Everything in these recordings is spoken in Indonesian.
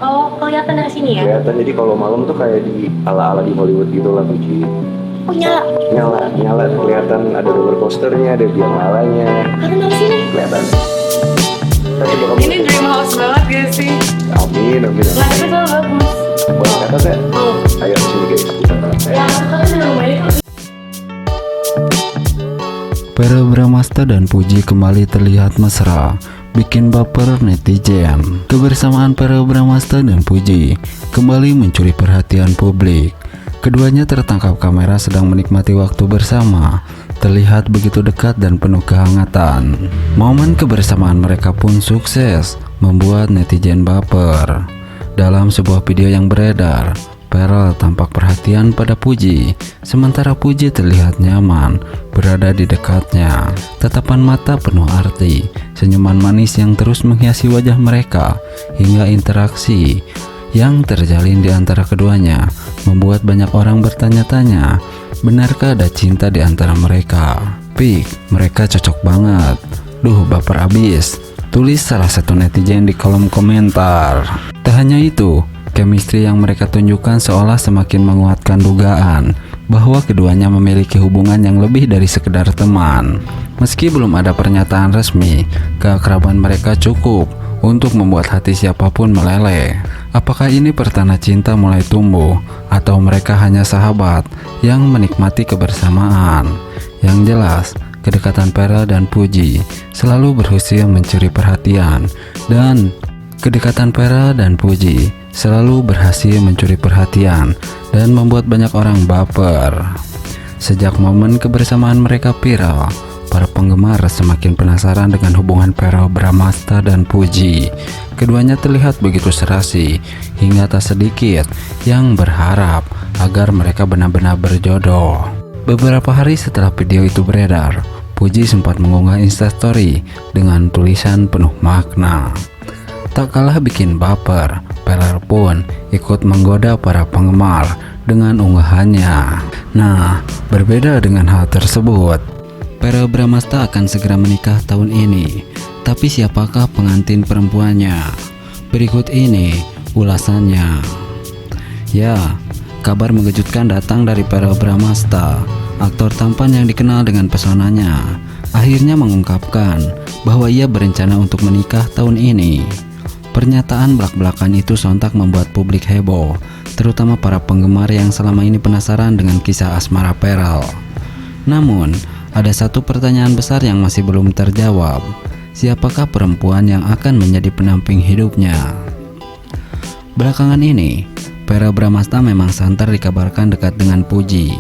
Oh, kelihatan dari sini ya? Kelihatan, jadi kalau malam tuh kayak di ala-ala di Hollywood gitu lah, Puji. Oh, nyala. Nyala, kelihatan ada roller coasternya, ada biang lalanya. Kelihatan dari sini. Kelihatan. Kita coba kamu. Ini dream house banget gak sih? Amin. Lantai soal bagus. Boleh kata saya? Oh. Ayo sini guys, kita Ya, kakak udah lumayan. Verrell Bramasta dan Puji kembali terlihat mesra, bikin baper netizen. Kebersamaan Verrell Bramasta dan Puji kembali mencuri perhatian publik. Keduanya tertangkap kamera sedang menikmati waktu bersama, terlihat begitu dekat dan penuh kehangatan. Momen kebersamaan mereka pun sukses, membuat netizen baper. Dalam sebuah video yang beredar, Verrell tampak perhatian pada Puji, sementara Puji terlihat nyaman berada di dekatnya. Tatapan mata penuh arti, senyuman manis yang terus menghiasi wajah mereka, hingga interaksi yang terjalin di antara keduanya membuat banyak orang bertanya-tanya, benarkah ada cinta di antara mereka? Pik, mereka cocok banget. Duh, baper abis, tulis salah satu netizen di kolom komentar. Tak hanya itu, chemistry yang mereka tunjukkan seolah semakin menguatkan dugaan bahwa keduanya memiliki hubungan yang lebih dari sekedar teman. Meski belum ada pernyataan resmi, keakraban mereka cukup untuk membuat hati siapapun meleleh. Apakah ini pertanda cinta mulai tumbuh, atau mereka hanya sahabat yang menikmati kebersamaan? Yang jelas, kedekatan Verrell dan Puji selalu berhasil mencuri perhatian, dan membuat banyak orang baper. Sejak momen kebersamaan mereka viral, para penggemar semakin penasaran dengan hubungan Verrell Bramasta dan Puji. Keduanya terlihat begitu serasi, hingga tak sedikit yang berharap agar mereka benar-benar berjodoh. Beberapa hari setelah video itu beredar, Puji sempat mengunggah Instastory dengan tulisan penuh makna. Tak kalah bikin baper, Verrell pun ikut menggoda para penggemar dengan unggahannya. Nah, berbeda dengan hal tersebut, Verrell Bramasta akan segera menikah tahun ini. Tapi siapakah pengantin perempuannya? Berikut ini ulasannya. Ya, kabar mengejutkan datang dari Verrell Bramasta. Aktor tampan yang dikenal dengan pesonanya akhirnya mengungkapkan bahwa ia berencana untuk menikah tahun ini. Pernyataan belak-belakan itu sontak membuat publik heboh, terutama para penggemar yang selama ini penasaran dengan kisah asmara Verrell. Namun, ada satu pertanyaan besar yang masih belum terjawab. Siapakah perempuan yang akan menjadi pendamping hidupnya? Belakangan ini, Verrell Bramasta memang santer dikabarkan dekat dengan Puji.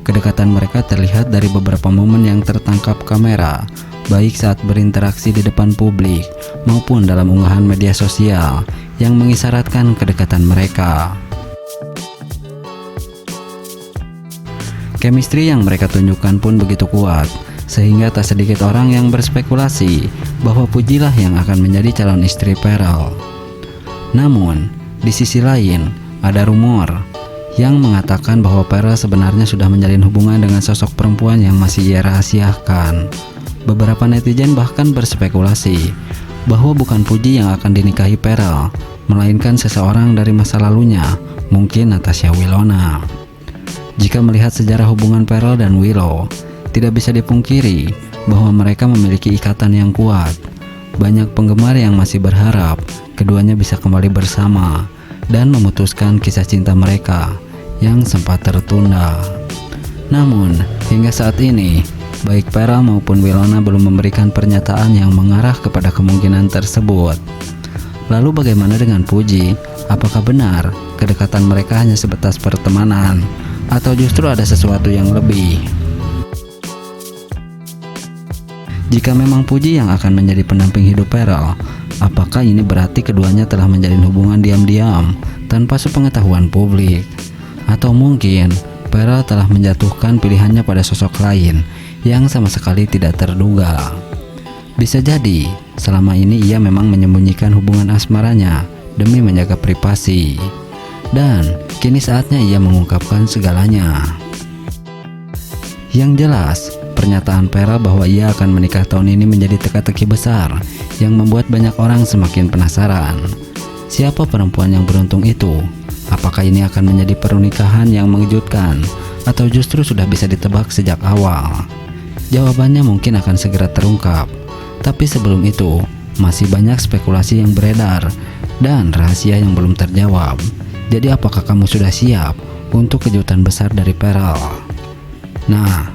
Kedekatan mereka terlihat dari beberapa momen yang tertangkap kamera, baik saat berinteraksi di depan publik maupun dalam unggahan media sosial yang mengisyaratkan kedekatan mereka. Chemistry yang mereka tunjukkan pun begitu kuat, sehingga tak sedikit orang yang berspekulasi bahwa Pujilah yang akan menjadi calon istri Verrell. Namun, di sisi lain, ada rumor yang mengatakan bahwa Verrell sebenarnya sudah menjalin hubungan dengan sosok perempuan yang masih ia rahasiakan. Beberapa netizen bahkan berspekulasi bahwa bukan Puji yang akan dinikahi Verrell, melainkan seseorang dari masa lalunya, mungkin Natasha Wilona. Jika melihat sejarah hubungan Verrell dan Willow, tidak bisa dipungkiri bahwa mereka memiliki ikatan yang kuat. Banyak penggemar yang masih berharap keduanya bisa kembali bersama dan memutuskan kisah cinta mereka yang sempat tertunda. Namun, hingga saat ini, baik Verrell maupun Wilona belum memberikan pernyataan yang mengarah kepada kemungkinan tersebut. Lalu bagaimana dengan Puji? Apakah benar kedekatan mereka hanya sebatas pertemanan, atau justru ada sesuatu yang lebih? Jika memang Puji yang akan menjadi pendamping hidup Verrell, apakah ini berarti keduanya telah menjalin hubungan diam-diam tanpa sepengetahuan publik? Atau mungkin Verrell telah menjatuhkan pilihannya pada sosok lain yang sama sekali tidak terduga? Bisa jadi selama ini ia memang menyembunyikan hubungan asmaranya demi menjaga privasi, dan kini saatnya ia mengungkapkan segalanya. Yang jelas, pernyataan Verrell bahwa ia akan menikah tahun ini menjadi teka-teki besar yang membuat banyak orang semakin penasaran. Siapa perempuan yang beruntung itu? Apakah ini akan menjadi pernikahan yang mengejutkan, atau justru sudah bisa ditebak sejak awal? Jawabannya mungkin akan segera terungkap. Tapi sebelum itu, masih banyak spekulasi yang beredar dan rahasia yang belum terjawab. Jadi apakah kamu sudah siap untuk kejutan besar dari Pearl? Nah,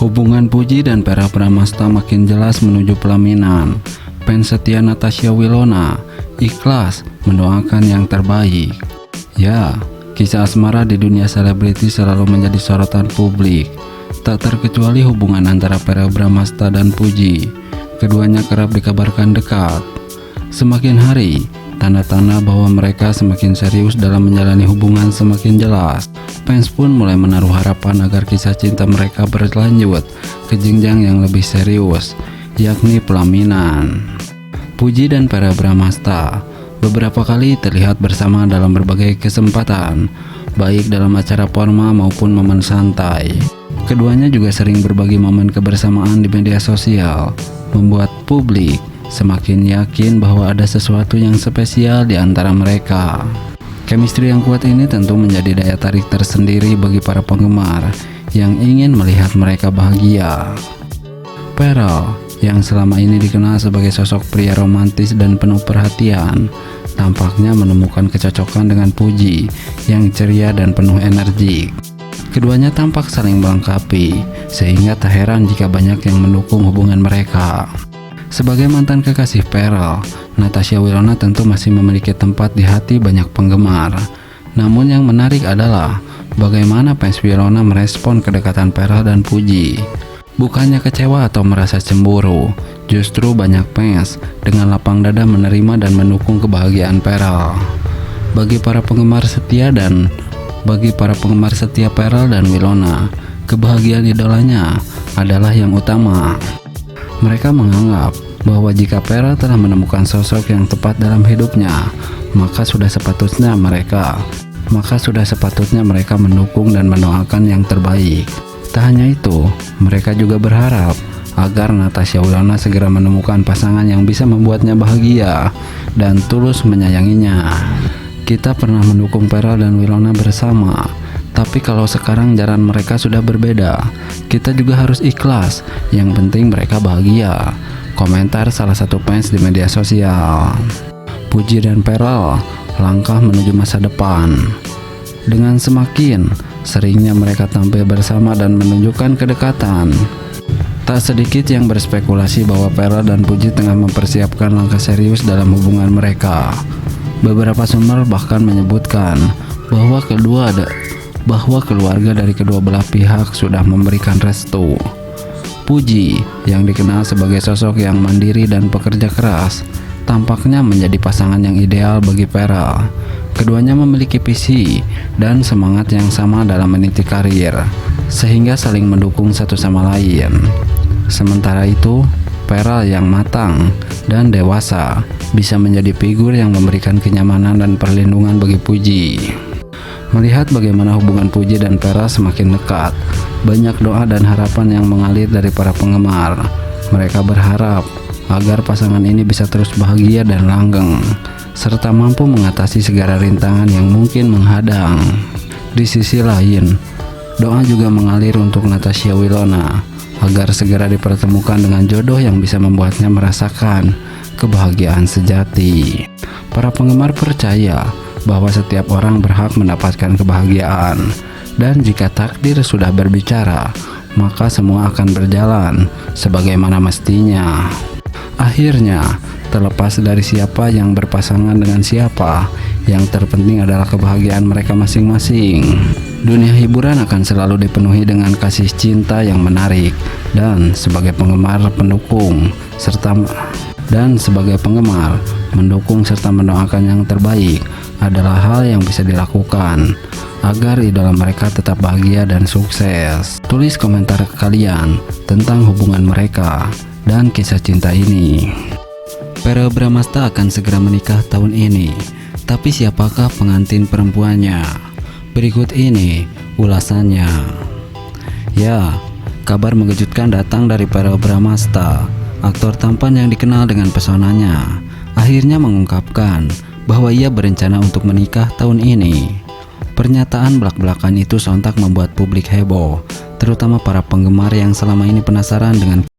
hubungan Puji dan Pearl Bramasta makin jelas menuju pelaminan. Fans setia Natasha Wilona ikhlas mendoakan yang terbaik. Ya, kisah asmara di dunia selebriti selalu menjadi sorotan publik. Tak terkecuali hubungan antara Pearl Bramasta dan Puji. Keduanya kerap dikabarkan dekat. Semakin hari, tanda-tanda bahwa mereka semakin serius dalam menjalani hubungan semakin jelas. Fans pun mulai menaruh harapan agar kisah cinta mereka berlanjut ke jenjang yang lebih serius, yakni pelaminan. Puji dan Pearl Bramasta beberapa kali terlihat bersama dalam berbagai kesempatan, baik dalam acara formal maupun momen santai. Keduanya juga sering berbagi momen kebersamaan di media sosial, membuat publik semakin yakin bahwa ada sesuatu yang spesial di antara mereka. Chemistry yang kuat ini tentu menjadi daya tarik tersendiri bagi para penggemar yang ingin melihat mereka bahagia. Pearl, yang selama ini dikenal sebagai sosok pria romantis dan penuh perhatian, tampaknya menemukan kecocokan dengan Puji yang ceria dan penuh energi. Keduanya tampak saling melengkapi, sehingga tak heran jika banyak yang mendukung hubungan mereka. Sebagai mantan kekasih Pearl, Natasha Wilona tentu masih memiliki tempat di hati banyak penggemar. Namun yang menarik adalah bagaimana fans Wilona merespon kedekatan Pearl dan Puji. Bukannya kecewa atau merasa cemburu, justru banyak fans dengan lapang dada menerima dan mendukung kebahagiaan Pearl. Bagi para penggemar setia Pearl dan Wilona, kebahagiaan idolanya adalah yang utama. Mereka menganggap bahwa jika Pearl telah menemukan sosok yang tepat dalam hidupnya, maka sudah sepatutnya mereka mendukung dan mendoakan yang terbaik. Tak hanya itu, mereka juga berharap agar Natasha Wilona segera menemukan pasangan yang bisa membuatnya bahagia dan tulus menyayanginya. Kita pernah mendukung Pearl dan Wilona bersama, tapi kalau sekarang jalan mereka sudah berbeda, kita juga harus ikhlas. Yang penting mereka bahagia, komentar salah satu fans di media sosial. Puji dan Pearl langkah menuju masa depan. Dengan semakin seringnya mereka tampil bersama dan menunjukkan kedekatan, tak sedikit yang berspekulasi bahwa Pearl dan Puji tengah mempersiapkan langkah serius dalam hubungan mereka. Beberapa sumber bahkan menyebutkan bahwa keluarga dari kedua belah pihak sudah memberikan restu. Puji, yang dikenal sebagai sosok yang mandiri dan pekerja keras, tampaknya menjadi pasangan yang ideal bagi Pearl. Keduanya memiliki visi dan semangat yang sama dalam meniti karir, sehingga saling mendukung satu sama lain. Sementara itu, Pearl yang matang dan dewasa bisa menjadi figur yang memberikan kenyamanan dan perlindungan bagi Puji. Melihat bagaimana hubungan Puji dan Pearl semakin dekat, banyak doa dan harapan yang mengalir dari para penggemar. Mereka berharap agar pasangan ini bisa terus bahagia dan langgeng, serta mampu mengatasi segala rintangan yang mungkin menghadang. Di sisi lain, doa juga mengalir untuk Natasha Wilona agar segera dipertemukan dengan jodoh yang bisa membuatnya merasakan kebahagiaan sejati. Para penggemar percaya bahwa setiap orang berhak mendapatkan kebahagiaan, dan jika takdir sudah berbicara, maka semua akan berjalan sebagaimana mestinya. Akhirnya, terlepas dari siapa yang berpasangan dengan siapa, yang terpenting adalah kebahagiaan mereka masing-masing. Dunia hiburan akan selalu dipenuhi dengan kasih cinta yang menarik, dan sebagai penggemar mendukung serta mendoakan yang terbaik adalah hal yang bisa dilakukan agar idola mereka tetap bahagia dan sukses. Tulis komentar kalian tentang hubungan mereka dan kisah cinta ini. Pearl Bramasta akan segera menikah tahun ini, tapi siapakah pengantin perempuannya? Berikut ini ulasannya. Ya, kabar mengejutkan datang dari Pearl Bramasta. Aktor tampan yang dikenal dengan pesonanya akhirnya mengungkapkan bahwa ia berencana untuk menikah tahun ini. Pernyataan belak-belakan itu sontak membuat publik heboh, terutama para penggemar yang selama ini penasaran dengan